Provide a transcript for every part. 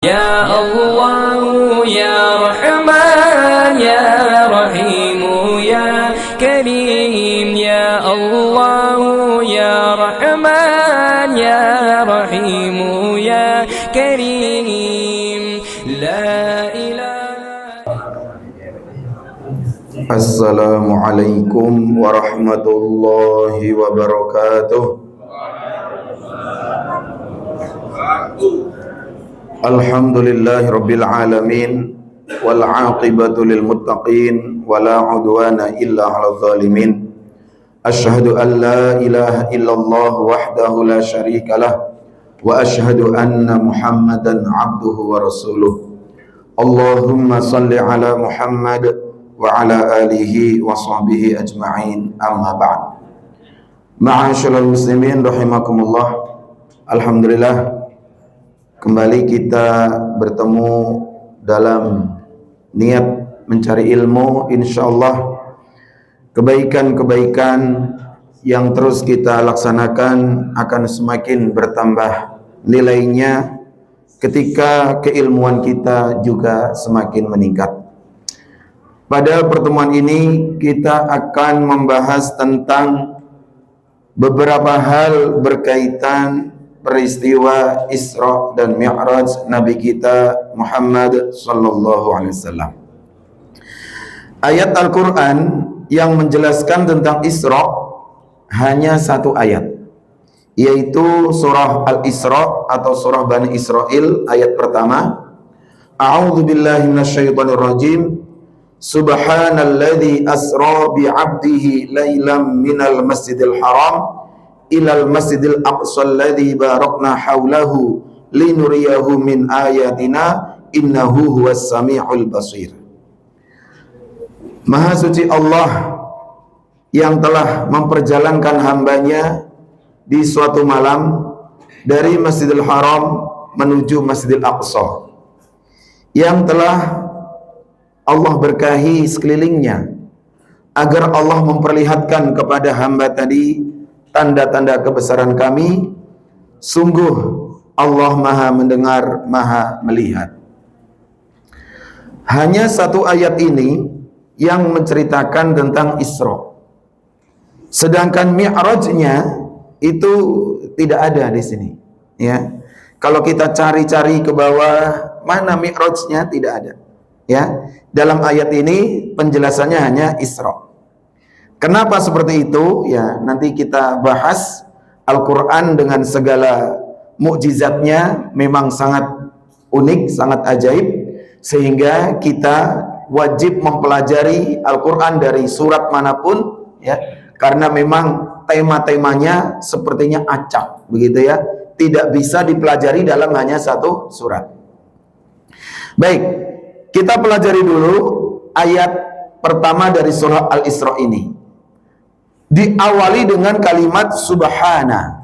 Ya Allah, Ya Rahman, Ya Rahim, Ya Karim. Ya Allah, Ya Rahman, Ya Rahim, Ya Karim. La ilaha. Assalamualaikum warahmatullahi wabarakatuh. Alhamdulillahi rabbil alamin, wal aqibatu lil muttaqin, wala udwana illa 'alal zalimin. Asyhadu an la ilaha illallah wahdahu la syarikalah, wa asyhadu anna Muhammadan 'abduhu wa rasuluh. Allahumma salli ala Muhammad wa ala alihi wa sahbihi ajma'in, amma ba'd. Ma'asyiral muslimin rahimakumullah. Alhamdulillah, kembali kita bertemu dalam niat mencari ilmu. Insyaallah kebaikan-kebaikan yang terus kita laksanakan akan semakin bertambah nilainya ketika keilmuan kita juga semakin meningkat. Pada pertemuan ini kita akan membahas tentang beberapa hal berkaitan peristiwa Isra dan Mi'raj Nabi kita Muhammad sallallahu alaihi wasallam. Ayat Al-Qur'an yang menjelaskan tentang Isra hanya satu ayat, yaitu surah Al-Isra atau surah Bani Israil ayat pertama. A'udzu billahi minasyaitonir rajim. Subhanalladzi asra bi 'abdihi lailam minal masjidil haram ilal masjidil aqsa alladzi barakna haulahu linuriyahu min ayatina innahu huwas samiul basir. Maha suci Allah yang telah memperjalankan hambanya di suatu malam dari Masjidil Haram menuju Masjidil Aqsa, yang telah Allah berkahi sekelilingnya, agar Allah memperlihatkan kepada hamba tadi tanda-tanda kebesaran kami. Sungguh Allah maha mendengar, maha melihat. Hanya satu ayat ini yang menceritakan tentang Isra. Sedangkan Mi'rajnya itu tidak ada di sini. Ya, kalau kita cari-cari ke bawah, mana Mi'rajnya, tidak ada. Ya, dalam ayat ini penjelasannya hanya Isra. Kenapa seperti itu? Ya, nanti kita bahas. Al-Quran dengan segala mukjizatnya memang sangat unik, sangat ajaib, sehingga kita wajib mempelajari Al-Quran dari surat manapun, ya, karena memang tema-temanya sepertinya acak, begitu ya, tidak bisa dipelajari dalam hanya satu surat. Baik, kita pelajari dulu ayat pertama dari surah Al-Isra ini. Diawali dengan kalimat subhana.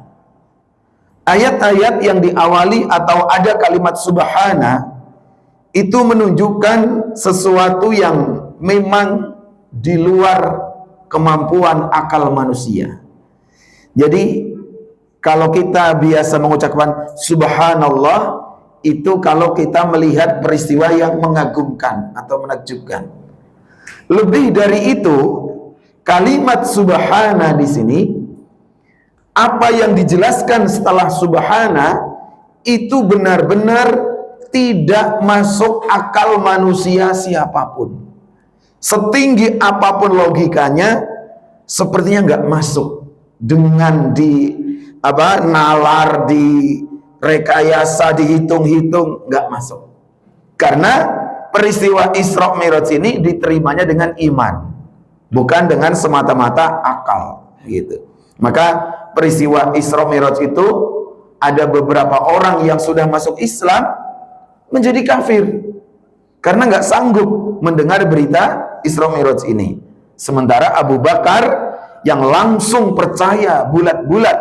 Ayat-ayat yang diawali atau ada kalimat subhana itu menunjukkan sesuatu yang memang di luar kemampuan akal manusia. Jadi kalau kita biasa mengucapkan subhanallah, itu kalau kita melihat peristiwa yang mengagumkan atau menakjubkan. Lebih dari itu, kalimat subhana di sini, apa yang dijelaskan setelah subhana itu benar-benar tidak masuk akal manusia siapapun. Setinggi apapun logikanya, sepertinya nggak masuk dengan nalar, di rekayasa, dihitung-hitung, nggak masuk. Karena peristiwa Isra Mi'raj ini diterimanya dengan iman, bukan dengan semata-mata akal, gitu. Maka peristiwa Isra Mi'raj itu ada beberapa orang yang sudah masuk Islam menjadi kafir karena nggak sanggup mendengar berita Isra Mi'raj ini. Sementara Abu Bakar yang langsung percaya bulat-bulat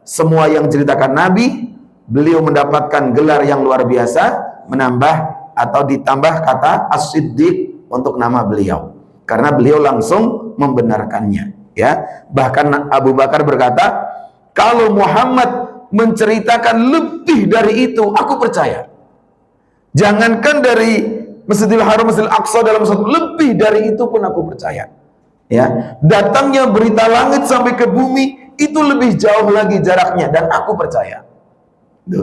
semua yang diceritakan Nabi, beliau mendapatkan gelar yang luar biasa, menambah atau ditambah kata As-Siddiq untuk nama beliau, karena beliau langsung membenarkannya, ya. Bahkan Abu Bakar berkata, kalau Muhammad menceritakan lebih dari itu, aku percaya. Jangankan dari Masjidil Haram, Masjidil Aqsa dalam satu, lebih dari itu pun aku percaya. Ya, datangnya berita langit sampai ke bumi itu lebih jauh lagi jaraknya, dan aku percaya.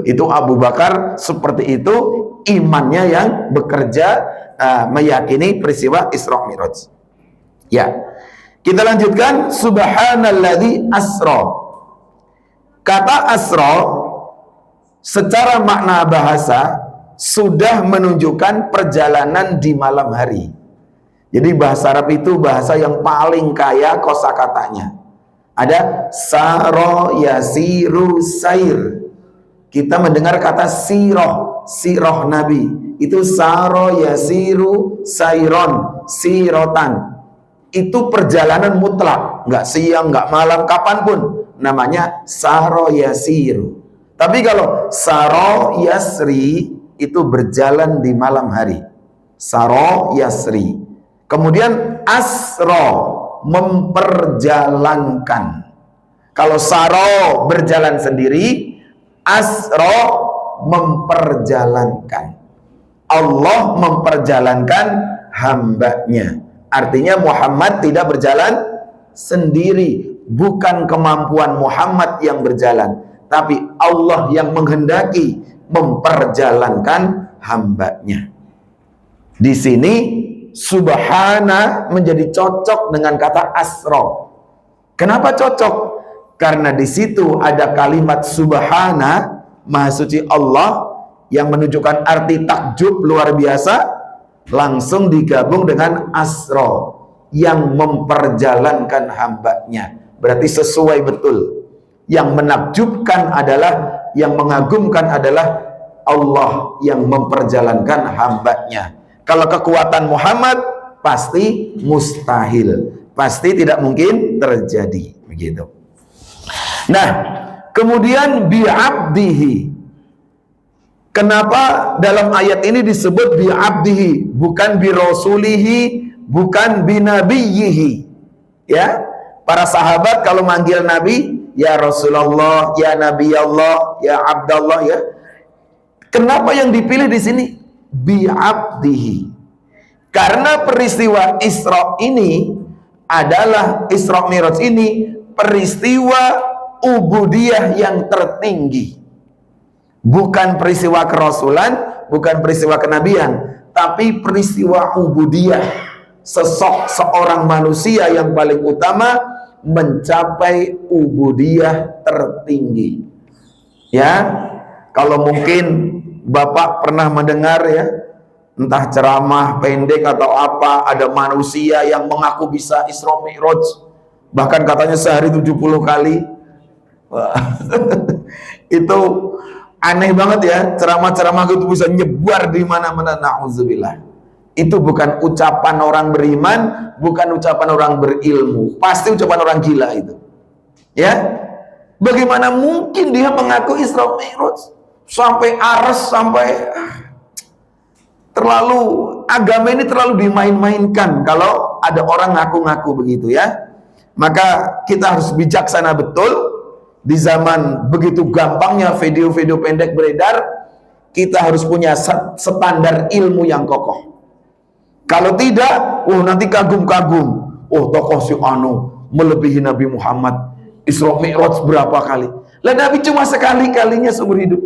Itu Abu Bakar seperti itu imannya yang bekerja meyakini peristiwa Isra Mi'raj. Ya, kita lanjutkan. Subhanalladzi asra. Kata asra secara makna bahasa sudah menunjukkan perjalanan di malam hari. Jadi bahasa Arab itu bahasa yang paling kaya kosakatanya. Ada saro, yasiru, sair. Kita mendengar kata siroh, siroh Nabi. Itu saro, yasiru, sairon, sirotan. Itu perjalanan mutlak, nggak siang, nggak malam, kapanpun. Namanya saro, yasiru. Tapi kalau saro, yasri, itu berjalan di malam hari. Saro, yasri. Kemudian asro, memperjalankan. Kalau saro berjalan sendiri, asro memperjalankan. Allah memperjalankan hambanya. Artinya Muhammad tidak berjalan sendiri. Bukan kemampuan Muhammad yang berjalan, tapi Allah yang menghendaki memperjalankan hambanya. Di sini subhana menjadi cocok dengan kata asro. Kenapa cocok? Karena di situ ada kalimat subhana, maha suci Allah, yang menunjukkan arti takjub luar biasa, langsung digabung dengan asro, yang memperjalankan hambanya. Berarti sesuai betul. Yang menakjubkan adalah, yang mengagumkan adalah Allah yang memperjalankan hambanya. Kalau kekuatan Muhammad pasti mustahil, pasti tidak mungkin terjadi, begitu. Nah, kemudian bi'abdihi. Kenapa dalam ayat ini disebut bi'abdihi, bukan birasulihi, bukan binabiyihi? Ya, para sahabat kalau manggil Nabi, ya Rasulullah, ya Nabi Allah, ya Abdallah, ya. Kenapa yang dipilih di sini bi'abdihi? Karena peristiwa Isra ini adalah, Isra Mi'raj ini peristiwa ubudiyah yang tertinggi. Bukan peristiwa kerasulan, bukan peristiwa kenabian, tapi peristiwa ubudiyah. Seorang manusia yang paling utama mencapai ubudiyah tertinggi. Ya, kalau mungkin Bapak pernah mendengar ya, entah ceramah pendek atau apa, ada manusia yang mengaku bisa Isra Mi'raj, bahkan katanya sehari 70 kali. Itu aneh banget ya, ceramah-ceramah itu bisa nyebar di mana-mana. Na'udzubillah. Itu bukan ucapan orang beriman, bukan ucapan orang berilmu, pasti ucapan orang gila itu. Ya, bagaimana mungkin dia mengaku Isra Mi'raj sampai ares, sampai terlalu, agama ini terlalu dimain-mainkan kalau ada orang ngaku-ngaku begitu ya. Maka kita harus bijaksana betul. Di zaman begitu gampangnya video-video pendek beredar, kita harus punya standar ilmu yang kokoh. Kalau tidak, nanti kagum-kagum. Tokoh si anu melebihi Nabi Muhammad, Isra Mi'raj berapa kali. Lah Nabi cuma sekali-kalinya seumur hidup.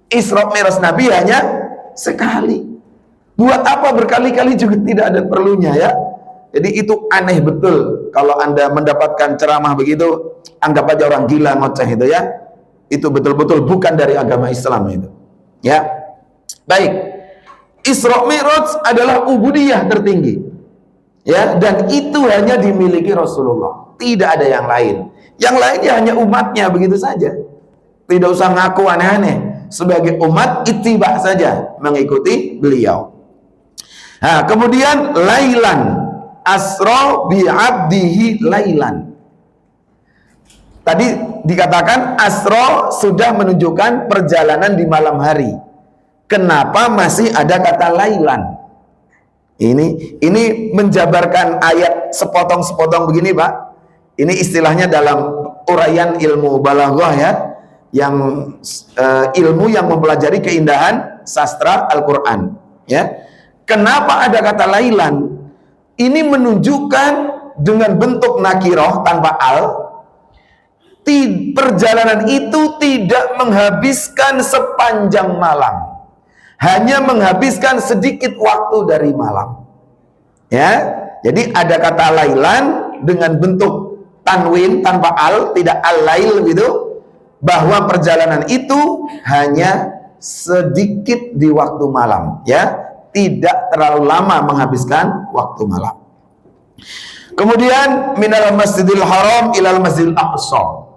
Isra Mi'raj Nabi hanya sekali. Buat apa berkali-kali juga tidak ada perlunya ya. Jadi itu aneh betul. Kalau Anda mendapatkan ceramah begitu, anggap aja orang gila, ngoceh itu ya. Itu betul-betul bukan dari agama Islam itu. Ya. Baik. Isra Mi'raj adalah ubudiyah tertinggi. Ya, dan itu hanya dimiliki Rasulullah. Tidak ada yang lain. Yang lainnya hanya umatnya begitu saja. Tidak usah ngaku aneh-aneh. Sebagai umat ittiba saja mengikuti beliau. Nah, kemudian lailan. Asra bi'abdihi lailan. Tadi dikatakan asra sudah menunjukkan perjalanan di malam hari. Kenapa masih ada kata lailan? Ini menjabarkan ayat sepotong-sepotong begini, Pak. Ini istilahnya dalam uraian ilmu balaghah ya, yang ilmu yang mempelajari keindahan sastra Al-Qur'an, ya. Kenapa ada kata lailan? Ini menunjukkan dengan bentuk nakiroh tanpa al, perjalanan itu tidak menghabiskan sepanjang malam, hanya menghabiskan sedikit waktu dari malam, ya. Jadi ada kata lailan dengan bentuk tanwin tanpa al, tidak al-lail gitu, bahwa perjalanan itu hanya sedikit di waktu malam, ya, tidak terlalu lama menghabiskan waktu malam. Kemudian minal masjidil haram ilal masjidil aqsa.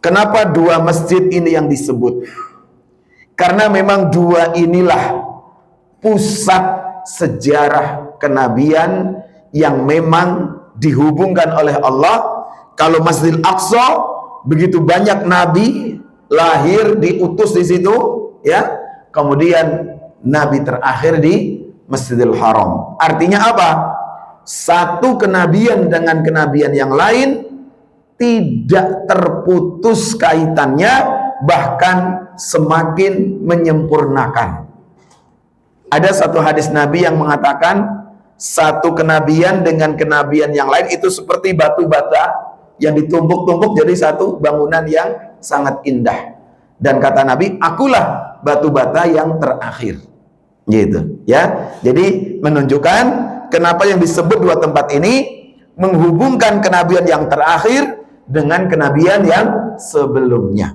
Kenapa dua masjid ini yang disebut? Karena memang dua inilah pusat sejarah kenabian yang memang dihubungkan oleh Allah. Kalau Masjidil Aqsa, begitu banyak nabi lahir diutus di situ, ya. Kemudian nabi terakhir di Masjidil Haram. Artinya apa? Satu kenabian dengan kenabian yang lain tidak terputus kaitannya, bahkan semakin menyempurnakan. Ada satu hadis Nabi yang mengatakan satu kenabian dengan kenabian yang lain itu seperti batu bata yang ditumpuk-tumpuk jadi satu bangunan yang sangat indah. Dan kata Nabi, akulah batu bata yang terakhir. Gitu, ya. Jadi menunjukkan kenapa yang disebut dua tempat ini menghubungkan kenabian yang terakhir dengan kenabian yang sebelumnya.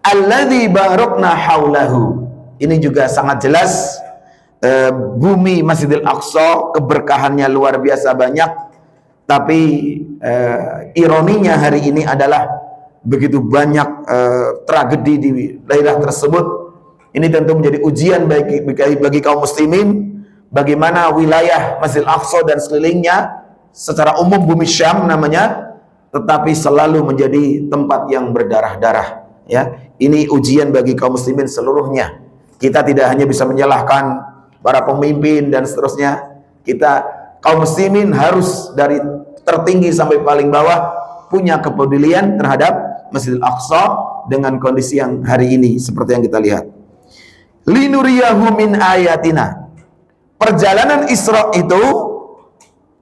Alladzi barakna haulahu. Ini juga sangat jelas, bumi Masjidil Aqsa keberkahannya luar biasa banyak. Tapi ironinya hari ini adalah begitu banyak tragedi di daerah tersebut. Ini tentu menjadi ujian bagi kaum muslimin, bagaimana wilayah Masjidil Aqsa dan sekelilingnya, secara umum bumi Syam namanya, tetapi selalu menjadi tempat yang berdarah-darah, ya. Ini ujian bagi kaum muslimin seluruhnya. Kita tidak hanya bisa menyalahkan para pemimpin dan seterusnya. Kita kaum muslimin harus dari tertinggi sampai paling bawah punya kepedulian terhadap Masjidil Aqsa dengan kondisi yang hari ini seperti yang kita lihat. Linuriyahu min ayatina. Perjalanan Isra itu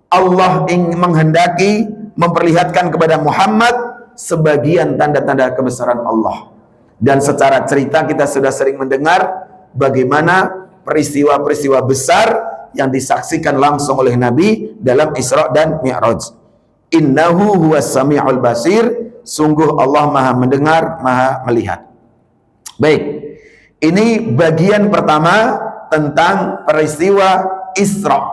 Allah ingin menghendaki memperlihatkan kepada Muhammad sebagian tanda-tanda kebesaran Allah. Dan secara cerita kita sudah sering mendengar bagaimana peristiwa-peristiwa besar yang disaksikan langsung oleh Nabi dalam Isra dan Mi'raj. Innahu huwas sami'ul basir. Sungguh Allah Maha mendengar, Maha melihat. Baik. Ini bagian pertama tentang peristiwa Isra,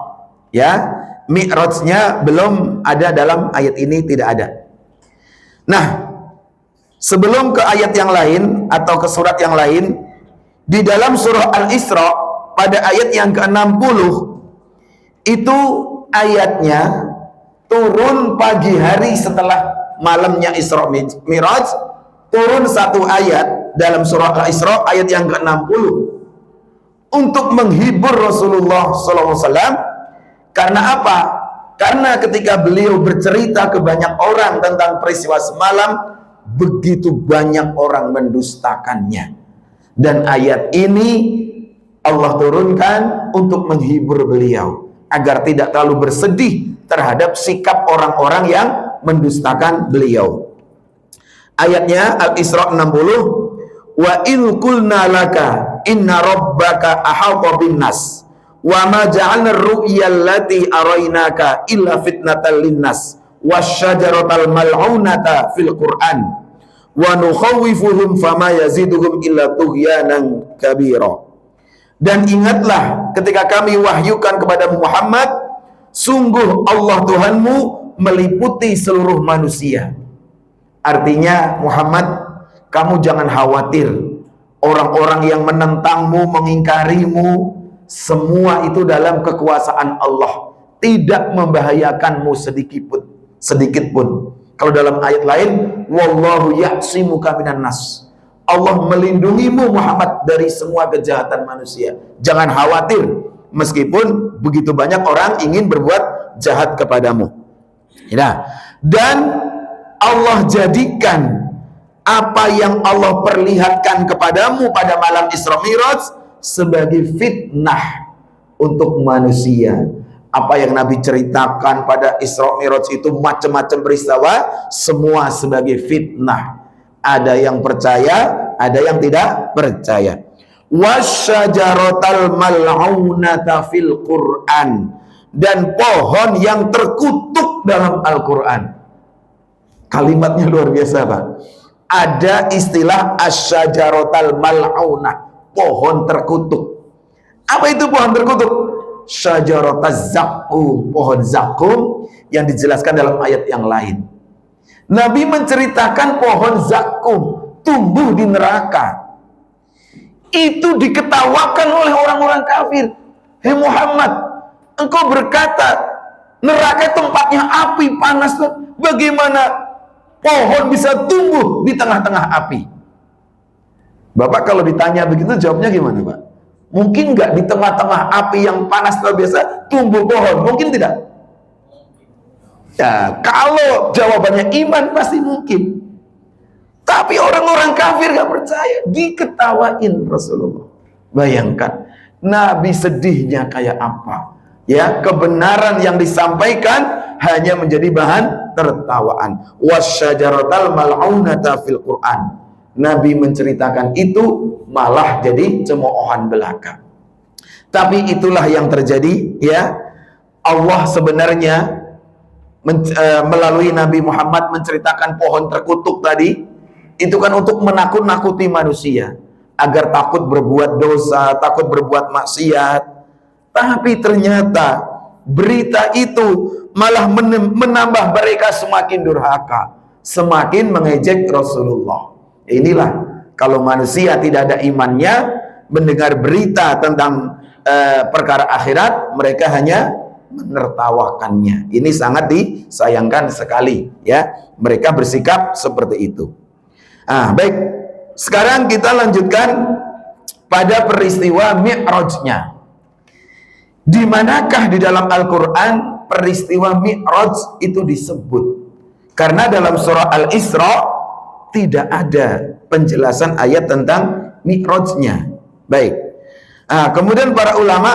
ya. Mi'rajnya belum ada dalam ayat ini, tidak ada. Nah, sebelum ke ayat yang lain atau ke surat yang lain, di dalam surah Al-Isra pada ayat yang ke-60 itu ayatnya turun pagi hari setelah malamnya Isra Mi'raj, turun satu ayat dalam surah Al-Isra ayat yang ke-60 untuk menghibur Rasulullah SAW. Karena apa? Karena ketika beliau bercerita ke banyak orang tentang peristiwa semalam, begitu banyak orang mendustakannya. Dan ayat ini Allah turunkan untuk menghibur beliau agar tidak terlalu bersedih terhadap sikap orang-orang yang mendustakan beliau. Ayatnya Al-Isra 60, wa il qulna laka inna rabbaka ahata bin nas wa ma ja'alna ar-ru'ya allati araynaka illa fitnatan linnas wasyajaratal mal'unata fil Qur'an wa nukhawifuhum fama yaziduhum illa tughyanan kabira. Dan ingatlah ketika kami wahyukan kepada Muhammad, sungguh Allah Tuhanmu meliputi seluruh manusia. Artinya Muhammad, kamu jangan khawatir. Orang-orang yang menentangmu, mengingkarimu, semua itu dalam kekuasaan Allah, tidak membahayakanmu sedikit pun. Kalau dalam ayat lain, wallahu ya'simuka minan nas. Allah melindungimu Muhammad dari semua kejahatan manusia. Jangan khawatir, meskipun begitu banyak orang ingin berbuat jahat kepadamu. Nah, dan Allah jadikan apa yang Allah perlihatkan kepadamu pada malam Isra Mi'raj sebagai fitnah untuk manusia. Apa yang Nabi ceritakan pada Isra Mi'raj itu macam-macam peristiwa, semua sebagai fitnah. Ada yang percaya, ada yang tidak percaya. Wasyajaratal mal'unata fil Qur'an, dan pohon yang terkutuk dalam Al-Quran. Kalimatnya luar biasa, Pak. Ada istilah asyajaratal mal'unah, pohon terkutuk. Apa itu pohon terkutuk? Syajarataz zaqqum, pohon zaqqum, yang dijelaskan dalam ayat yang lain. Nabi menceritakan pohon zaqqum tumbuh di neraka. Itu diketawakan oleh orang-orang kafir. Hei Muhammad, engkau berkata neraka tempatnya api panas, bagaimana pohon bisa tumbuh di tengah-tengah api? Bapak kalau ditanya begitu jawabnya gimana, Pak? Mungkin nggak di tengah-tengah api yang panas luar biasa tumbuh pohon? Mungkin tidak. Ya, kalau jawabannya iman pasti mungkin. Tapi orang-orang kafir nggak percaya, diketawain Rasulullah. Bayangkan Nabi sedihnya kayak apa? Ya, kebenaran yang disampaikan hanya menjadi bahan tertawaan. Wasyajaratal mal'unata fil Qur'an. Nabi menceritakan itu malah jadi cemoohan belaka. Tapi itulah yang terjadi, ya. Allah sebenarnya melalui Nabi Muhammad menceritakan pohon terkutuk tadi, itu kan untuk menakut-nakuti manusia agar takut berbuat dosa, takut berbuat maksiat. Tapi ternyata berita itu malah menambah mereka semakin durhaka, semakin mengejek Rasulullah. Inilah kalau manusia tidak ada imannya, mendengar berita tentang perkara akhirat, mereka hanya menertawakannya. Ini sangat disayangkan sekali, ya. Mereka bersikap seperti itu. Baik, sekarang kita lanjutkan pada peristiwa Mi'rajnya. Di manakah di dalam Al-Quran peristiwa Mi'raj itu disebut? Karena dalam surah Al-Isra tidak ada penjelasan ayat tentang Mi'rajnya. Baik. Kemudian para ulama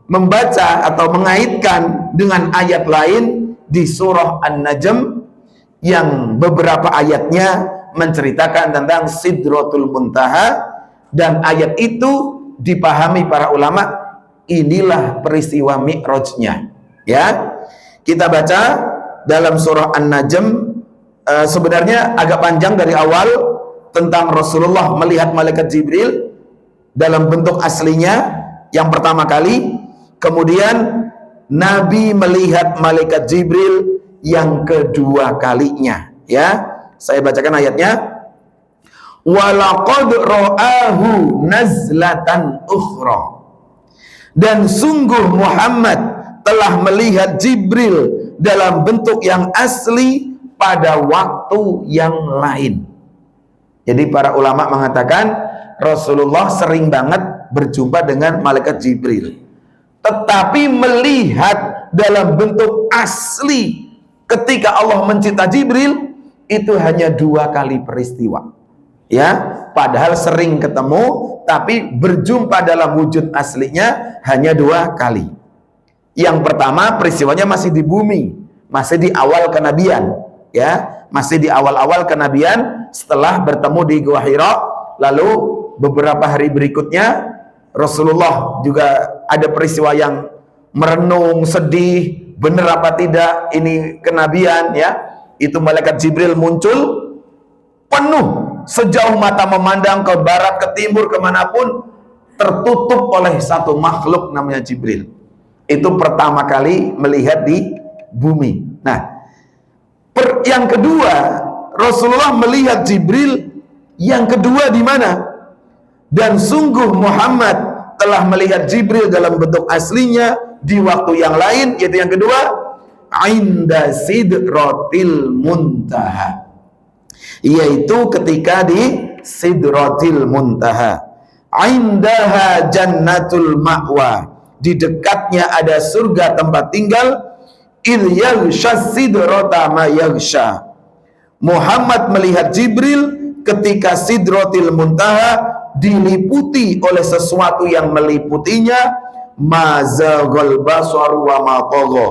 membaca atau mengaitkan dengan ayat lain di surah An-Najm yang beberapa ayatnya menceritakan tentang Sidratul Muntaha, dan ayat itu dipahami para ulama inilah peristiwa Mi'rajnya, ya. Kita baca dalam surah An-Najm. Sebenarnya agak panjang dari awal tentang Rasulullah melihat malaikat Jibril dalam bentuk aslinya yang pertama kali, kemudian Nabi melihat malaikat Jibril yang kedua kalinya, ya. Saya bacakan ayatnya. Walaqad ra'ahu nazlatan ukhra, dan sungguh Muhammad telah melihat Jibril dalam bentuk yang asli pada waktu yang lain. Jadi para ulama mengatakan Rasulullah sering banget berjumpa dengan malaikat Jibril, tetapi melihat dalam bentuk asli ketika Allah mencipta Jibril itu hanya 2 kali peristiwa. Ya, padahal sering ketemu, tapi berjumpa dalam wujud aslinya hanya 2 kali. Yang pertama peristiwanya masih di bumi, masih di awal kenabian, ya, masih di awal-awal kenabian setelah bertemu di Gua Hira. Lalu beberapa hari berikutnya Rasulullah juga ada peristiwa yang merenung, sedih, benar apa tidak ini kenabian, ya. Itu malaikat Jibril muncul penuh, sejauh mata memandang ke barat, ke timur, kemanapun tertutup oleh satu makhluk namanya Jibril. Itu pertama kali melihat di bumi. Nah, yang kedua Rasulullah melihat Jibril yang kedua di mana? Dan sungguh Muhammad telah melihat Jibril dalam bentuk aslinya di waktu yang lain, yaitu yang kedua inda sidratil muntaha, yaitu ketika di Sidratil Muntaha. Indaha jannatul ma'wa, di dekatnya ada surga tempat tinggal. Il yaghsha sidrata ma yaghsha, Muhammad melihat Jibril ketika Sidratil Muntaha diliputi oleh sesuatu yang meliputinya. Ma zaghal basaru wa ma tagha.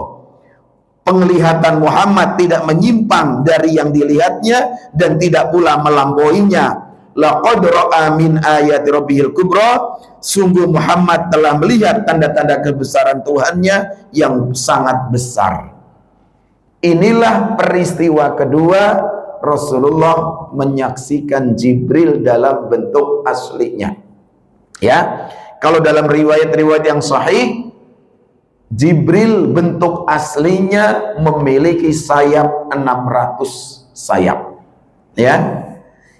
Penglihatan Muhammad tidak menyimpang dari yang dilihatnya dan tidak pula melampauinya. Laqad ra'a min ayati rabbihil kubra. Sungguh Muhammad telah melihat tanda-tanda kebesaran Tuhannya yang sangat besar. Inilah peristiwa kedua Rasulullah menyaksikan Jibril dalam bentuk aslinya. Ya, kalau dalam riwayat-riwayat yang sahih, Jibril bentuk aslinya memiliki sayap 600 sayap. Ya,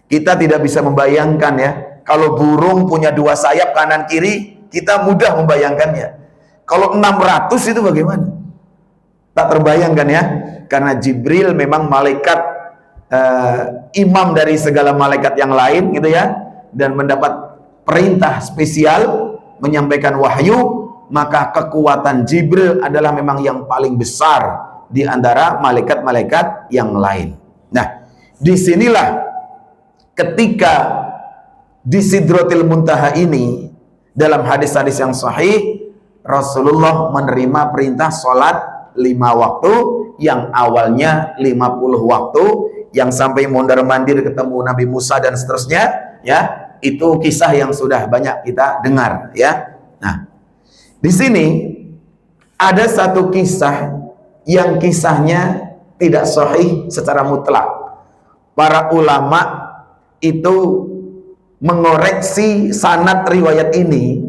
kita tidak bisa membayangkan ya, kalau burung punya 2 sayap kanan kiri, kita mudah membayangkannya. Kalau 600 itu bagaimana? Tak terbayangkan ya, karena Jibril memang malaikat imam dari segala malaikat yang lain gitu ya, dan mendapat perintah spesial menyampaikan wahyu, maka kekuatan Jibril adalah memang yang paling besar di antara malaikat-malaikat yang lain. Nah, disinilah ketika di Sidratil Muntaha ini, dalam hadis-hadis yang sahih, Rasulullah menerima perintah sholat 5 waktu, yang awalnya 50 waktu, yang sampai mondar-mandir ketemu Nabi Musa dan seterusnya, ya, itu kisah yang sudah banyak kita dengar, ya. Nah, di sini ada satu kisah yang kisahnya tidak sahih secara mutlak. Para ulama itu mengoreksi sanad riwayat ini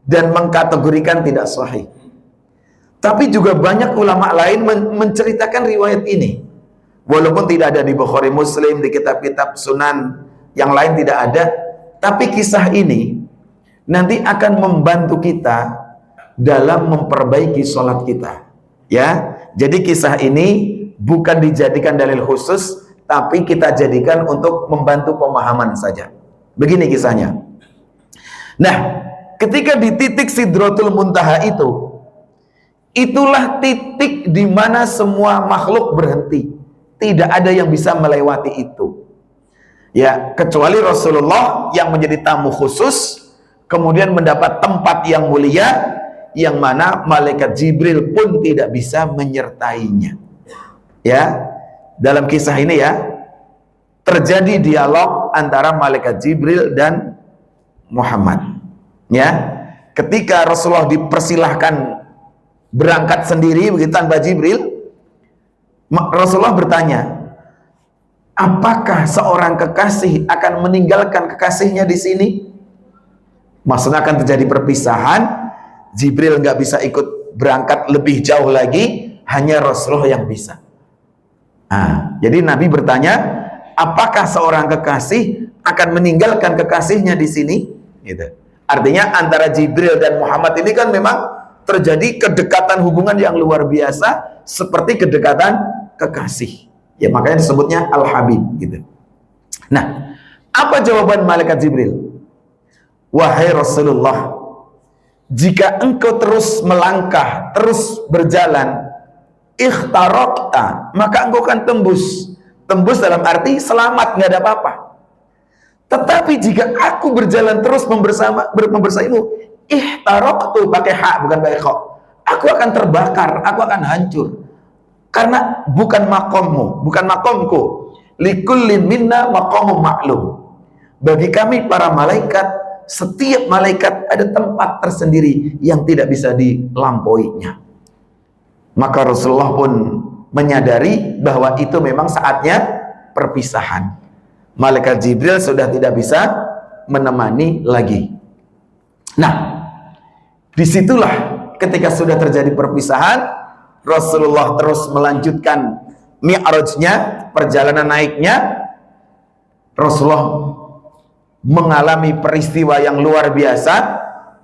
dan mengkategorikan tidak sahih. Tapi juga banyak ulama lain menceritakan riwayat ini, walaupun tidak ada di Bukhari Muslim, di kitab-kitab sunan yang lain tidak ada. Tapi kisah ini nanti akan membantu kita dalam memperbaiki sholat kita, ya. Jadi kisah ini bukan dijadikan dalil khusus, tapi kita jadikan untuk membantu pemahaman saja. Begini kisahnya. Nah, ketika di titik Sidratul Muntaha itu, itulah titik di mana semua makhluk berhenti. Tidak ada yang bisa melewati itu. Ya, kecuali Rasulullah yang menjadi tamu khusus, kemudian mendapat tempat yang mulia, yang mana malaikat Jibril pun tidak bisa menyertainya. Ya, dalam kisah ini ya, terjadi dialog antara malaikat Jibril dan Muhammad. Ya, ketika Rasulullah dipersilahkan berangkat sendiri begitu tanpa Jibril, Rasulullah bertanya, apakah seorang kekasih akan meninggalkan kekasihnya di sini? Maksudnya akan terjadi perpisahan, Jibril nggak bisa ikut berangkat lebih jauh lagi, hanya Rasulullah yang bisa. Nah, jadi Nabi bertanya, apakah seorang kekasih akan meninggalkan kekasihnya di sini? Gitu. Artinya antara Jibril dan Muhammad ini kan memang terjadi kedekatan hubungan yang luar biasa, seperti kedekatan kekasih. Ya, makanya disebutnya Al-Habib gitu. Nah, apa jawaban malaikat Jibril? Wahai Rasulullah, jika engkau terus melangkah, terus berjalan, ikhtaraqta, maka engkau akan tembus. Tembus dalam arti selamat, nggak ada apa-apa. Tetapi jika aku berjalan terus membersamamu, ihtaraqtu, pakai hak bukan pakai kha, aku akan terbakar, aku akan hancur. Karena bukan makommu, bukan makomku. Likullin minna maqamun ma'lum. Bagi kami para malaikat, setiap malaikat ada tempat tersendiri yang tidak bisa dilampauinya. Maka Rasulullah pun menyadari bahwa itu memang saatnya perpisahan. Malaikat Jibril sudah tidak bisa menemani lagi. Nah, disitulah ketika sudah terjadi perpisahan, Rasulullah terus melanjutkan mi'rajnya, perjalanan naiknya. Rasulullah mengalami peristiwa yang luar biasa.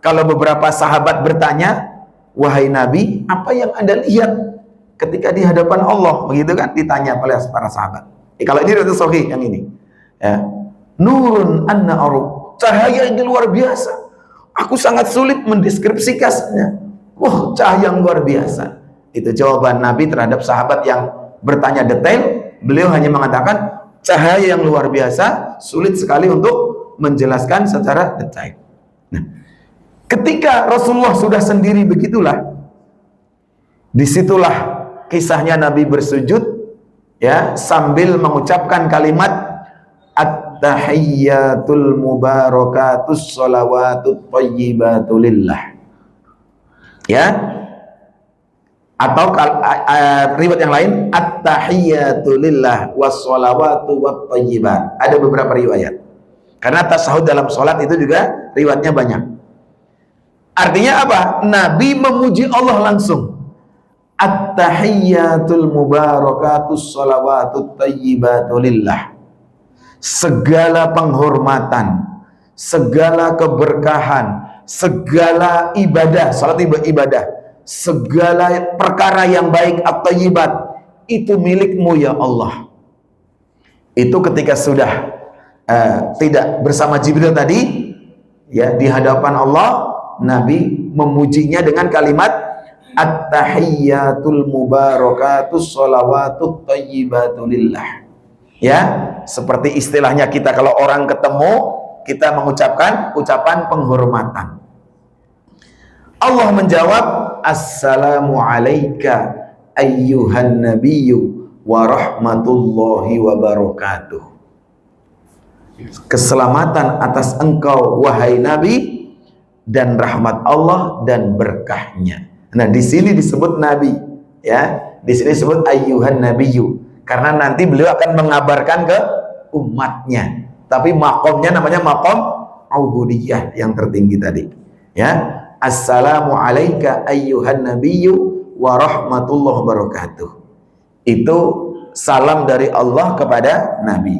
Kalau beberapa sahabat bertanya, wahai Nabi, apa yang Anda lihat ketika di hadapan Allah? Begitu kan ditanya oleh para sahabat. Kalau ini itu sahih yang ini. Ya. Nurun anna arub, cahaya yang luar biasa. Aku sangat sulit mendeskripsikannya. Wah, cahaya yang luar biasa. Itu jawaban Nabi terhadap sahabat yang bertanya detail. beliau hanya mengatakan cahaya yang luar biasa, sulit sekali untuk menjelaskan secara detail. Nah, ketika Rasulullah sudah sendiri begitulah, disitulah kisahnya Nabi bersujud, ya, sambil mengucapkan kalimat at-tahiyyatul mubarakatus sholawatut thayyibatu lillah, ya, atau riwayat yang lain at-tahiyyatu lillah was-sholawatu wat thayyibat. Ada beberapa riwayat, karena tasyahud dalam sholat itu juga riwayatnya banyak. Artinya apa? Nabi memuji Allah langsung. At-tahiyyatul mubarakatus sholawatut thayyibatu lillah. Segala penghormatan, segala keberkahan, segala ibadah, salat ibadah, segala perkara yang baik at-thayyibat itu milikmu ya Allah. Itu ketika sudah tidak bersama Jibril tadi, ya, di hadapan Allah, Nabi memujinya dengan kalimat at-tahiyyatul mubarakatus sholawatut thayyibatu lillah. Ya, seperti istilahnya kita kalau orang ketemu, kita mengucapkan ucapan penghormatan. Allah menjawab, assalamu alayka ayyuhan nabiyyu wa rahmatullahi wa barakatuh. Keselamatan atas engkau wahai Nabi, dan rahmat Allah dan berkahnya. Nah, di sini disebut Nabi, ya, di sini disebut ayyuhan nabiyyu, karena nanti beliau akan mengabarkan ke umatnya. Tapi makomnya namanya makom ubudiyah yang tertinggi tadi. Ya, assalamu alayka ayyuhan nabiyyu wa rahmatullahi wabarakatuh. Itu salam dari Allah kepada Nabi.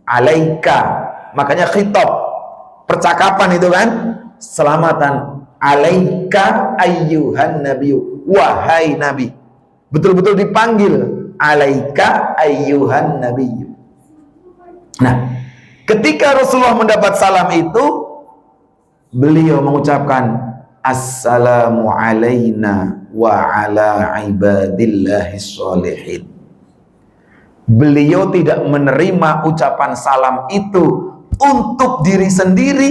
Alaika, makanya khitab, percakapan itu kan, selamatan. Alaika ayyuhan nabiyyu, wahai Nabi. Betul-betul dipanggil. Alaika ayyuhan nabiyyu. Nah, ketika Rasulullah mendapat salam itu, beliau mengucapkan assalamu alayna wa ala ibadillahis sholihin. Beliau tidak menerima ucapan salam itu untuk diri sendiri,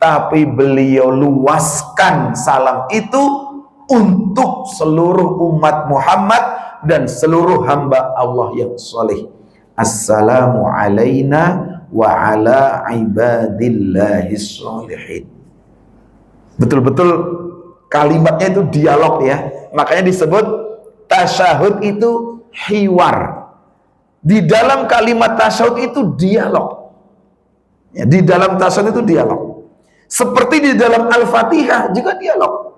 tapi beliau luaskan salam itu untuk seluruh umat Muhammad dan seluruh hamba Allah yang soleh. Assalamu alayna wa ala ibadillahis sholihin. Betul-betul kalimatnya itu dialog, ya. Makanya disebut tasyahud itu hiwar. Di dalam kalimat tasyahud itu dialog, ya, di dalam tasyahud itu dialog. Seperti di dalam Al-Fatihah juga dialog,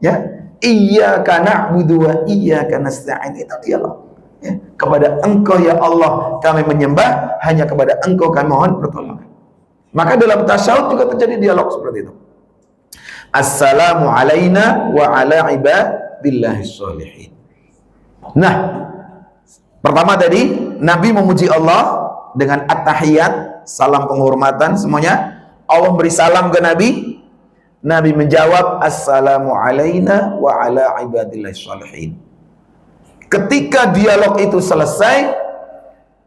ya. Iyyaka na'budu wa iyyaka nasta'in, itu dialog, ya. Kepada engkau ya Allah kami menyembah, hanya kepada engkau kami mohon pertolongan. Maka dalam tasyahud juga terjadi dialog seperti itu. Assalamu alayna wa ala ibadillahis sholihin. Nah, pertama tadi Nabi memuji Allah dengan at-tahiyat, salam penghormatan semuanya. Allah beri salam ke Nabi. Nabi menjawab assalamu alayna wa ala ibadillahis sholihin. Ketika dialog itu selesai,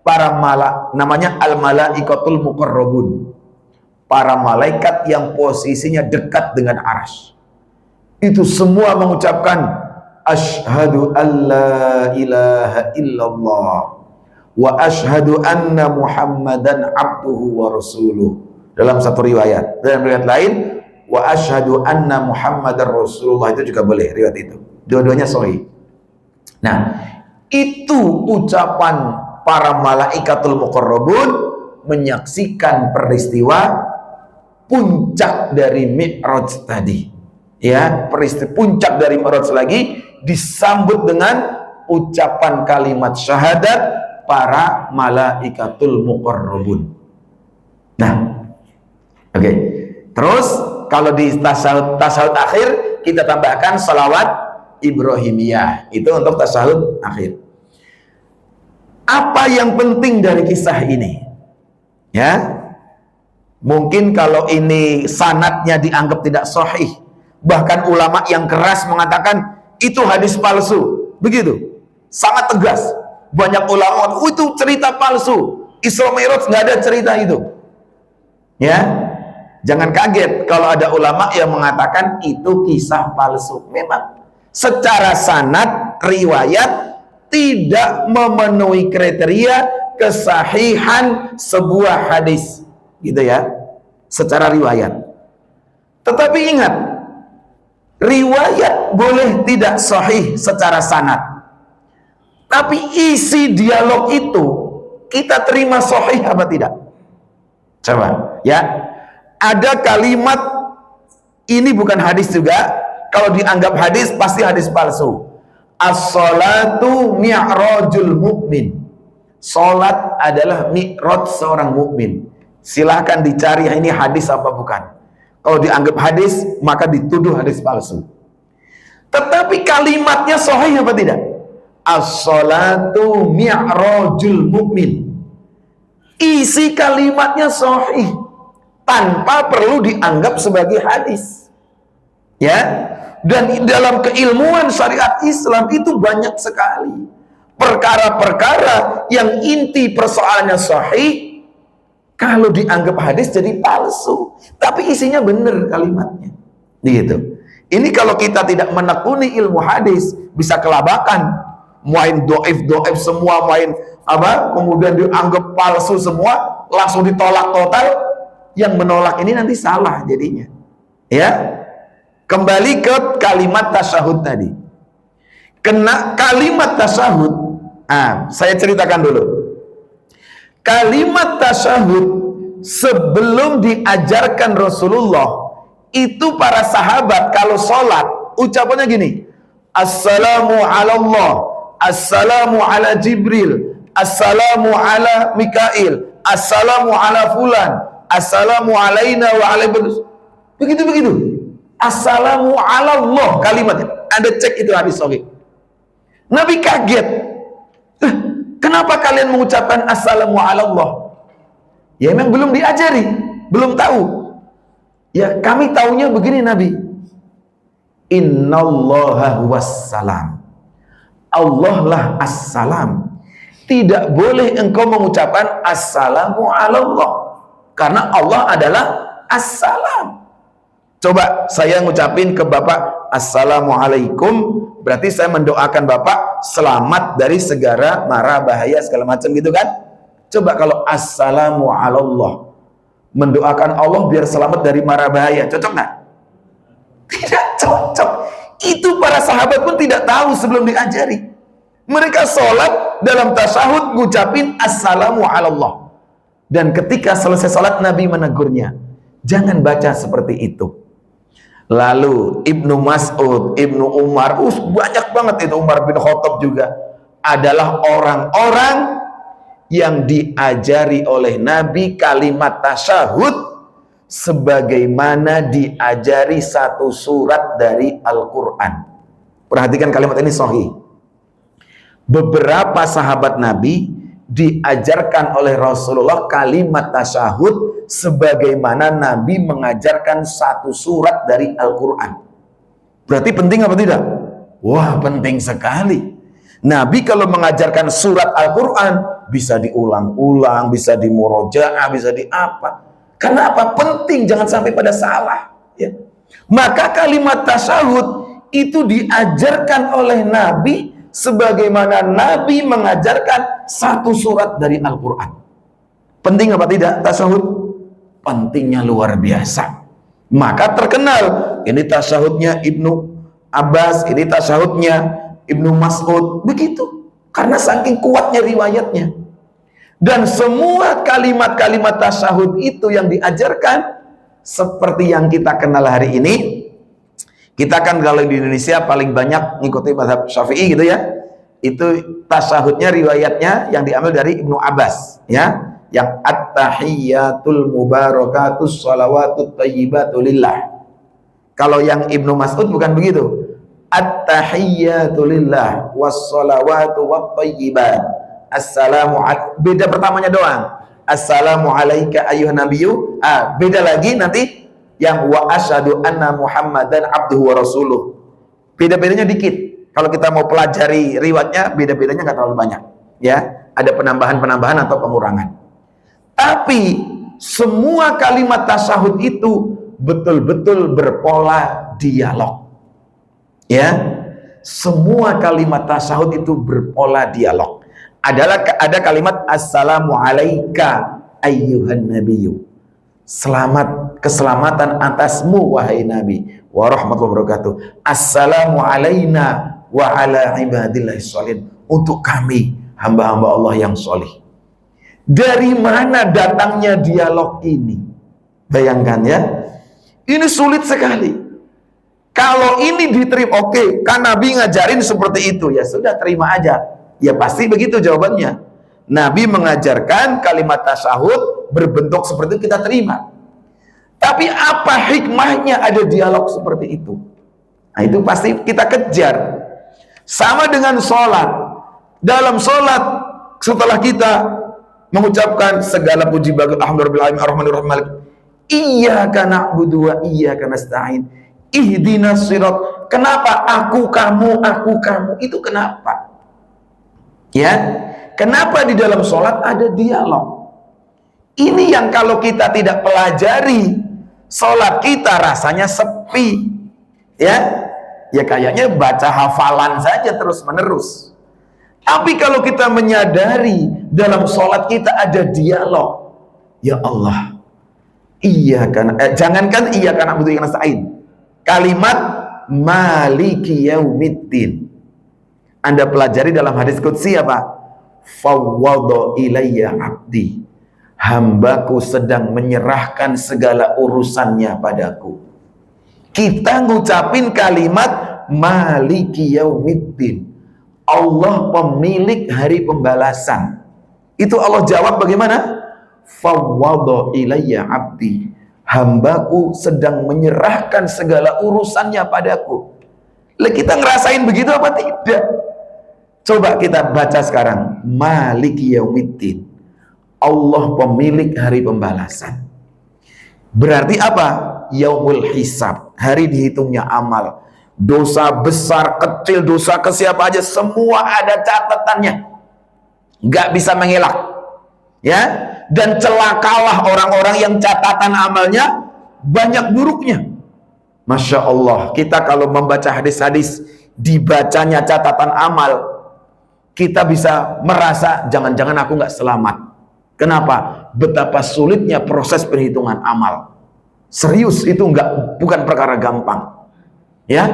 para namanya al-malaikatul muqarrabun, para malaikat yang posisinya dekat dengan arsy, itu semua mengucapkan asyhadu an la ilaha illallah wa asyhadu anna muhammadan abduhu wa rasuluh. Dalam satu riwayat, dalam riwayat lain wa asyhadu anna muhammadar rasulullah, itu juga boleh riwayat itu. Dua-duanya sahih. Nah, itu ucapan para malaikatul muqarrabun menyaksikan peristiwa puncak dari Mi'raj tadi, ya. Peristiwa puncak dari Mi'raj lagi disambut dengan ucapan kalimat syahadat para malaikatul muqarrabun. Nah, oke. Terus kalau di tasyahud akhir kita tambahkan salawat Ibrahimiyah, itu untuk tasyahud akhir. Apa yang penting dari kisah ini? Ya, mungkin kalau ini sanadnya dianggap tidak sahih, bahkan ulama yang keras mengatakan itu hadis palsu, begitu, sangat tegas. Banyak ulama, itu cerita palsu. Isra Mi'raj nggak ada cerita itu. Ya, jangan kaget kalau ada ulama yang mengatakan itu kisah palsu. Memang secara sanad riwayat tidak memenuhi kriteria kesahihan sebuah hadis, gitu ya, secara riwayat. Tetapi ingat, riwayat boleh tidak sahih secara sanad, tapi isi dialog itu kita terima sahih apa tidak? Coba ya, ada kalimat ini bukan hadis juga. Kalau dianggap hadis pasti hadis palsu. As-salatu mi'rajul mu'min. Salat adalah mi'raj seorang mukmin. Silahkan dicari ini hadis apa bukan. Kalau dianggap hadis maka dituduh hadis palsu. Tetapi kalimatnya sahih apa tidak? As-salatu mi'rajul mu'min. Isi kalimatnya sahih tanpa perlu dianggap sebagai hadis. Ya. Dan dalam keilmuan syariat Islam itu banyak sekali perkara-perkara yang inti persoalannya sahih, kalau dianggap hadis jadi palsu, tapi isinya benar kalimatnya. Gitu. Ini kalau kita tidak menekuni ilmu hadis bisa kelabakan, main doif semua, main apa, kemudian dianggap palsu semua, langsung ditolak total. Yang menolak ini nanti salah jadinya. Ya. Kembali ke kalimat tasyahud tadi. Kena kalimat tasyahud, saya ceritakan dulu. Kalimat tasyahud sebelum diajarkan Rasulullah, itu para sahabat kalau sholat ucapannya gini: Assalamu ala Allah, Assalamu ala Jibril, Assalamu ala Mikail, Assalamu ala Fulan, Assalamu alaina wa alaihi. Begitu. Assalamu ala Allah kalimatnya. Anda cek itu hadis sahih. Nabi kaget. Kenapa kalian mengucapkan assalamu ala Allah? Ya memang belum diajari, belum tahu. Ya kami taunya begini Nabi. Innallaha huwassalam. Allah lah assalam. Tidak boleh engkau mengucapkan assalamu ala Allah, karena Allah adalah assalam. Coba saya ngucapin ke Bapak Assalamualaikum, berarti saya mendoakan Bapak selamat dari segala mara bahaya segala macam gitu kan. Coba kalau Assalamu ala Allah, mendoakan Allah biar selamat dari mara bahaya, cocok nggak? Tidak cocok. Itu para sahabat pun tidak tahu sebelum diajari. Mereka sholat dalam tasyahud ngucapin Assalamu ala Allah. Dan ketika selesai sholat Nabi menegurnya, jangan baca seperti itu. Lalu Ibnu Mas'ud, Ibnu Umar, banyak banget itu, Umar bin Khattab juga adalah orang-orang yang diajari oleh Nabi kalimat tasyahud sebagaimana diajari satu surat dari Al-Quran. Perhatikan kalimat ini sahih. Beberapa sahabat Nabi diajarkan oleh Rasulullah kalimat tasyahud sebagaimana Nabi mengajarkan satu surat dari Al-Quran. Berarti penting apa tidak? Wah, penting sekali. Nabi kalau mengajarkan surat Al-Quran bisa diulang-ulang, bisa dimurojaah, bisa di apa. Kenapa? Penting, jangan sampai pada salah. Ya. Maka kalimat tasyahud itu diajarkan oleh Nabi sebagaimana Nabi mengajarkan satu surat dari Al-Quran. Penting apa tidak tasyahud? Pentingnya luar biasa. Maka terkenal ini tasyahudnya Ibnu Abbas, ini tasyahudnya Ibnu Mas'ud, begitu. Karena saking kuatnya riwayatnya. Dan semua kalimat-kalimat tasyahud itu yang diajarkan seperti yang kita kenal hari ini. Kita kan kalau di Indonesia paling banyak ngikuti mazhab Syafi'i gitu ya. Itu tasyahudnya riwayatnya yang diambil dari Ibnu Abbas ya. Yang at-tahiyyatul mubarakatus shalawatut thayyibatu lillah. Kalau yang Ibnu Mas'ud bukan begitu. At-tahiyyatu lillah was-shalawatu wat-thayyibat. Beda pertamanya doang. Assalamu alayka ayyuhan nabiyyu. Beda lagi nanti yang wa asyhadu anna Muhammadan abduhu wa rasuluh. Beda-bedanya dikit. Kalau kita mau pelajari riwayatnya, beda-bedanya nggak terlalu banyak. ya, ada penambahan-penambahan atau pengurangan. Tapi semua kalimat tasyahud itu betul-betul berpola dialog. Ya, semua kalimat tasyahud itu berpola dialog. Ada kalimat assalamu alayka ayyuhan nabiyyu. Selamat, keselamatan atasmu wahai Nabi, wa rahmatullahi wabarakatuh. Assalamu alayna wa ala ibadillahi sholihin. Untuk kami hamba-hamba Allah yang solih. Dari mana datangnya dialog ini? Bayangkan ya, ini sulit sekali. Kalau ini diterima, oke, kan Nabi ngajarin seperti itu, ya sudah terima aja. Ya pasti begitu jawabannya. Nabi mengajarkan kalimat tasyahud berbentuk seperti itu, kita terima. Tapi apa hikmahnya ada dialog seperti itu? Nah itu pasti kita kejar. Sama dengan sholat. Dalam sholat, setelah kita mengucapkan segala puji bagi Alhamdulillahirabbil alamin arrahmanir rahim, iyyaka na'budu wa iyyaka nasta'in, ihdinas shirat. Kenapa aku kamu itu kenapa? Ya, kenapa di dalam sholat ada dialog? Ini yang kalau kita tidak pelajari, sholat kita rasanya sepi. Ya, ya kayaknya baca hafalan saja terus menerus. Tapi kalau kita menyadari dalam sholat kita ada dialog, ya Allah, jangankan iyyaka na'budu wa iyyaka nasta'in, kalimat maliki yaumiddin Anda pelajari dalam hadis qudsi apa? Fawwadha ilayya abdi, hambaku sedang menyerahkan segala urusannya padaku. Kita ngucapin kalimat maliki yaumiddin, Allah pemilik hari pembalasan. Itu Allah jawab bagaimana? Fawwadha ilayya abdi, hambaku sedang menyerahkan segala urusannya padaku. Lah kita ngerasain begitu apa tidak? Coba kita baca sekarang, maliki yaumiddin, Allah pemilik hari pembalasan. Berarti apa? Yaumul hisab, hari dihitungnya amal. Dosa besar, kecil, dosa ke siapa aja, semua ada catatannya, nggak bisa mengelak, ya. Dan celakalah orang-orang yang catatan amalnya banyak buruknya. Masya Allah, kita kalau membaca hadis-hadis dibacanya catatan amal, kita bisa merasa jangan-jangan aku nggak selamat. Kenapa? Betapa sulitnya proses perhitungan amal. Serius, itu bukan perkara gampang. Ya,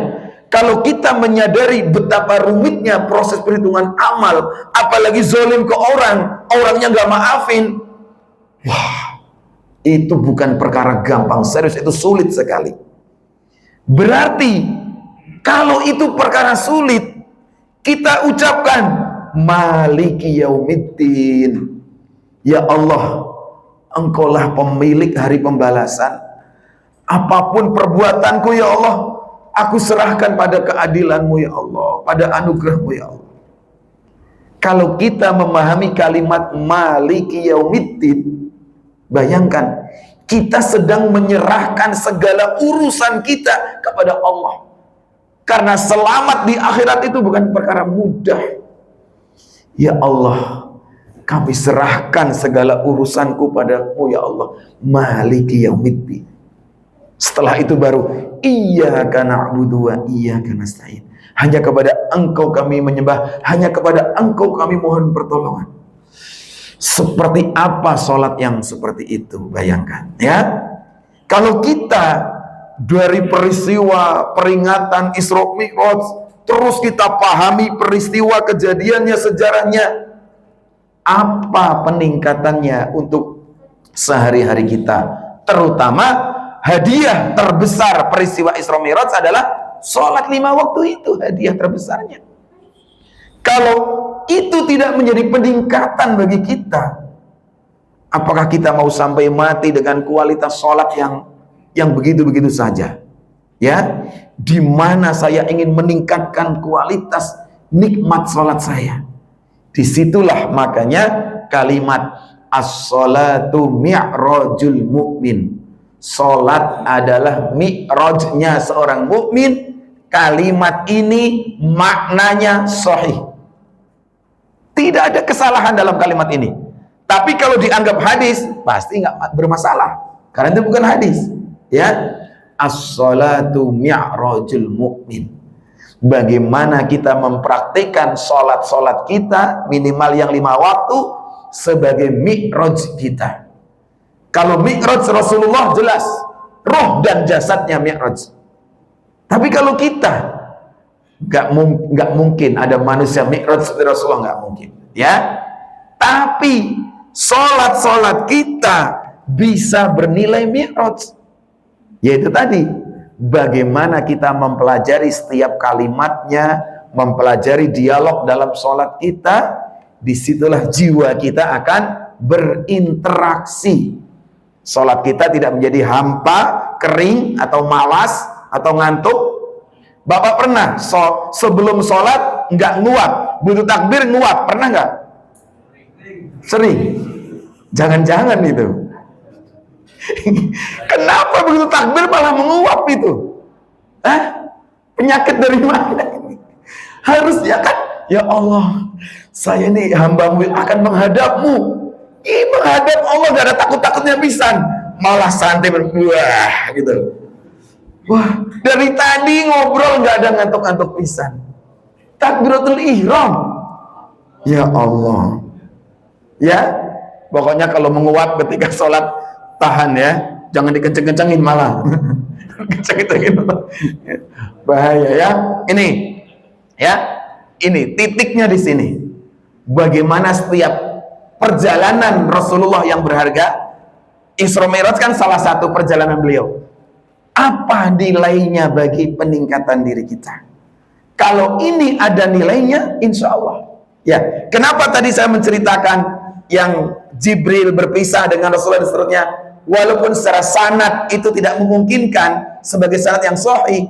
kalau kita menyadari betapa rumitnya proses perhitungan amal, apalagi zolim ke orangnya nggak maafin, wah, itu bukan perkara gampang. Serius, itu sulit sekali. Berarti kalau itu perkara sulit, kita ucapkan maliki yaumiddin, ya Allah, Engkaulah pemilik hari pembalasan. Apapun perbuatanku ya Allah, aku serahkan pada keadilanmu ya Allah, pada anugerahmu ya Allah. Kalau kita memahami kalimat maliki yaumiddin, bayangkan kita sedang menyerahkan segala urusan kita kepada Allah. Karena selamat di akhirat itu bukan perkara mudah. Ya Allah, kami serahkan segala urusanku padamu ya Allah, maliki yaumiddin. Setelah itu baru iyyaka na'budu wa iyyaka nasta'in, hanya kepada Engkau kami menyembah, hanya kepada Engkau kami mohon pertolongan. Seperti apa sholat yang seperti itu? Bayangkan ya, kalau kita dari peristiwa peringatan Isra Mi'raj terus kita pahami peristiwa kejadiannya, sejarahnya, apa peningkatannya untuk sehari-hari kita, terutama hadiah terbesar peristiwa Isra Mi'raj adalah sholat 5 waktu. Itu hadiah terbesarnya. Kalau itu tidak menjadi peningkatan bagi kita, apakah kita mau sampai mati dengan kualitas sholat yang begitu-begitu saja? Ya, di mana saya ingin meningkatkan kualitas nikmat sholat saya. Disitulah makanya kalimat as-sholatu mi'rajul mu'min, sholat adalah mi'rajnya seorang mukmin. Kalimat ini maknanya sahih, Tidak ada kesalahan dalam kalimat ini. Tapi kalau dianggap hadis, pasti nggak bermasalah. Karena itu bukan hadis. Ya, as-salatu mi'rajul mu'min. Bagaimana kita mempraktikkan sholat-sholat kita minimal yang 5 waktu sebagai mi'raj kita. Kalau mi'raj Rasulullah jelas, roh dan jasadnya mi'raj. Tapi kalau kita nggak mungkin ada manusia mi'raj seperti Rasulullah, nggak mungkin. Ya, tapi sholat-sholat kita bisa bernilai mi'raj. Yaitu tadi, bagaimana kita mempelajari setiap kalimatnya, mempelajari dialog dalam sholat kita, disitulah jiwa kita akan berinteraksi. Sholat kita tidak menjadi hampa, kering, atau malas, atau ngantuk. Bapak pernah sebelum sholat nggak nguap, butuh takbir nguap, pernah nggak? Sering. Jangan-jangan itu. Kenapa begitu takbir malah menguap itu? Penyakit dari mana ini? Harusnya kan, ya Allah, saya ini hamba-Mu akan menghadap-Mu. Ini menghadap Allah gak ada takut-takutnya pisan, malah santai berbuah gitu. Wah, dari tadi ngobrol gak ada ngantuk-ngantuk pisan. Takbiratul ihram. Ya Allah. Ya, pokoknya kalau menguap ketika sholat, tahan ya, jangan dikenceng-kencengin malah. Kenceng-kencengin bahaya ya. Ini ya, ini titiknya di sini. Bagaimana setiap perjalanan Rasulullah yang berharga, Isra Mi'raj kan salah satu perjalanan beliau. Apa nilainya bagi peningkatan diri kita? Kalau ini ada nilainya, insya Allah. Ya, kenapa tadi saya menceritakan yang Jibril berpisah dengan Rasulullah dan seterusnya, walaupun secara sanad itu tidak memungkinkan sebagai sanad yang sahih,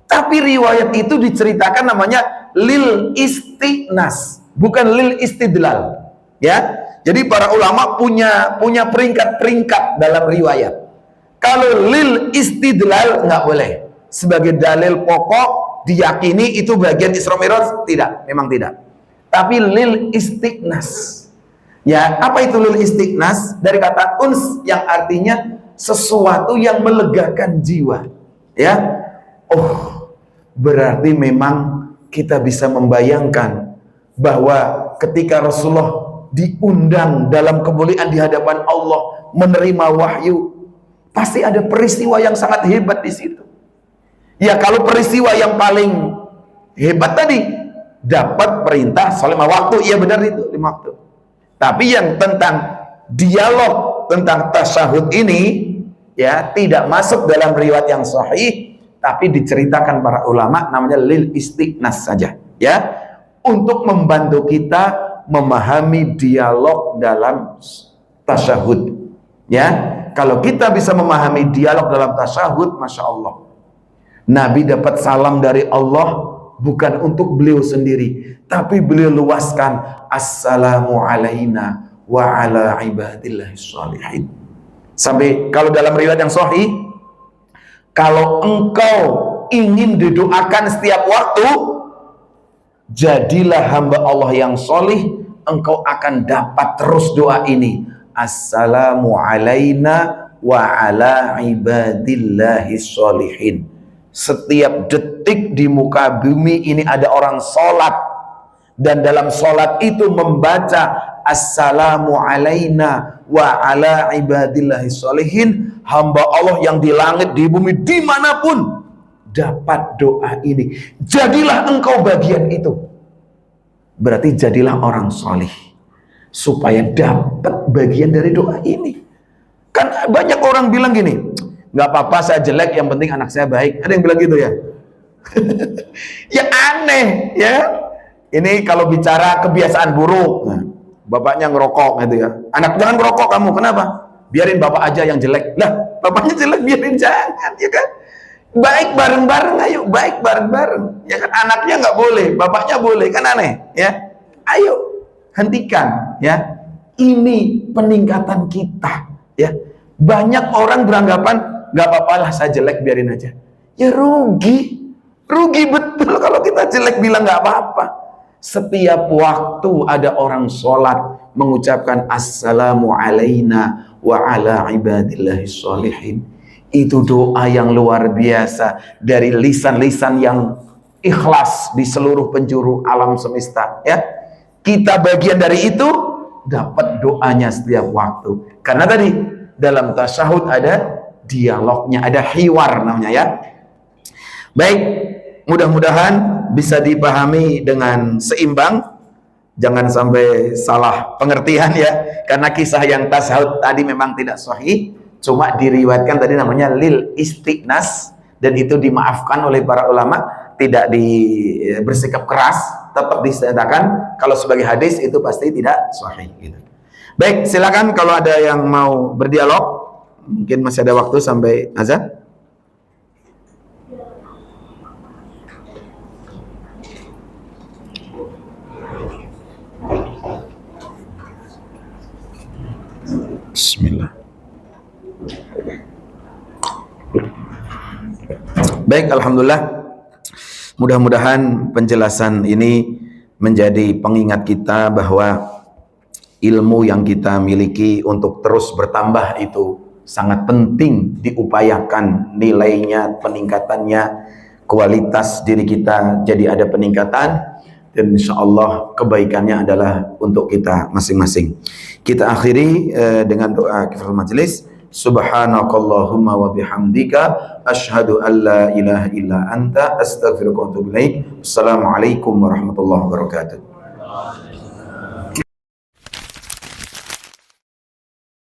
tapi riwayat itu diceritakan namanya lil istinas, bukan lil istidlal. Ya, jadi para ulama punya peringkat-peringkat dalam riwayat. Kalau lil istidlal nggak boleh, sebagai dalil pokok diyakini itu bagian Isra Mi'raj, tidak, memang tidak. Tapi lil istiqnas. Ya, apa itu lil istiqnas? Dari kata uns yang artinya sesuatu yang melegakan jiwa. Ya. Oh, berarti memang kita bisa membayangkan bahwa ketika Rasulullah diundang dalam kemuliaan di hadapan Allah menerima wahyu, pasti ada peristiwa yang sangat hebat di situ. Ya, kalau peristiwa yang paling hebat tadi dapat perintah sholat 5 waktu, iya benar itu 5 waktu. Tapi yang tentang dialog tentang tasyahud ini ya tidak masuk dalam riwayat yang sahih, tapi diceritakan para ulama namanya lil istiqnas saja ya, untuk membantu kita memahami dialog dalam tasyahud ya. Kalau kita bisa memahami dialog dalam tasyahud, Masya Allah, Nabi dapat salam dari Allah bukan untuk beliau sendiri, tapi beliau luaskan, assalamu alaina wa ala ibadillahis shalihin. Sampai kalau dalam riwayat yang sahih, kalau engkau ingin didoakan setiap waktu, jadilah hamba Allah yang solih, engkau akan dapat terus doa ini, assalamu alaina wa ala ibadillahis shalihin. Setiap detik di muka bumi ini ada orang sholat, dan dalam sholat itu membaca assalamu alaina wa ala ibadillahi sholihin, hamba Allah yang di langit, di bumi, dimanapun dapat doa ini. Jadilah engkau bagian itu. Berarti jadilah orang sholih supaya dapat bagian dari doa ini. Kan banyak orang bilang gini, nggak apa-apa saya jelek, yang penting anak saya baik. Ada yang bilang gitu ya. Ya aneh ya. Ini kalau bicara kebiasaan buruk, nah, bapaknya ngerokok gitu ya, anak jangan ngerokok kamu, kenapa? Biarin bapak aja yang jelek. Lah bapaknya jelek biarin jangan, ya kan? Baik bareng-bareng, ayo baik bareng-bareng, ya kan? Anaknya nggak boleh, bapaknya boleh, kan aneh ya. Ayo hentikan ya. Ini peningkatan kita ya. Banyak orang beranggapan nggak apa-apa lah saya jelek biarin aja. Ya rugi betul kalau kita jelek bilang nggak apa-apa. Setiap waktu ada orang sholat mengucapkan assalamu alaina wa ala ibadillahis sholihin. Itu doa yang luar biasa dari lisan-lisan yang ikhlas di seluruh penjuru alam semesta, ya. Kita bagian dari itu, dapat doanya setiap waktu. Karena tadi dalam tasyahud ada dialognya, ada hiwar namanya, ya. Baik, mudah-mudahan bisa dipahami dengan seimbang. Jangan sampai salah pengertian, ya. Karena kisah yang tasyahud tadi memang tidak sahih, cuma diriwayatkan tadi namanya lil istiqnas, dan itu dimaafkan oleh para ulama, tidak bersikap keras, tetap disertakan kalau sebagai hadis itu pasti tidak sahih gitu. Baik, silakan kalau ada yang mau berdialog, mungkin masih ada waktu sampai azan. Bismillah. Baik, alhamdulillah. Mudah-mudahan penjelasan ini menjadi pengingat kita bahwa ilmu yang kita miliki untuk terus bertambah itu sangat penting diupayakan, nilainya, peningkatannya, kualitas diri kita jadi ada peningkatan, dan insya Allah kebaikannya adalah untuk kita masing-masing. Kita akhiri dengan doa kifaratul majelis. Subhanakallahumma wa bihamdika asyhadu an la ilaha illa anta astaghfiruka wa atubu ilaik. Assalamualaikum warahmatullahi wabarakatuh.